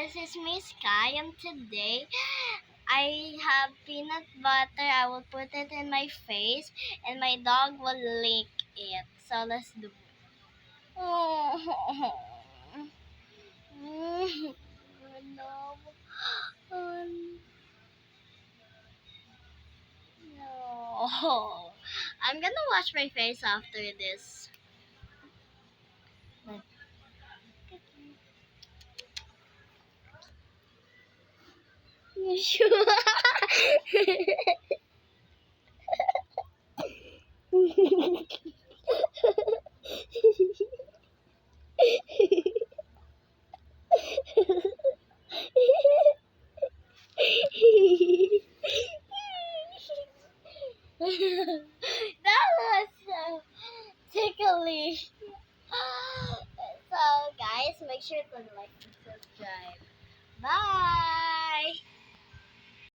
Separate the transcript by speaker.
Speaker 1: this is Miss Sky, and today I have peanut butter. I will put it in my face, and my dog will lick it. So let's do it. Oh, no. Oh, no. I'm gonna wash my face after this. You sure? That was so ticklish. So, guys, make sure to like and subscribe. Bye.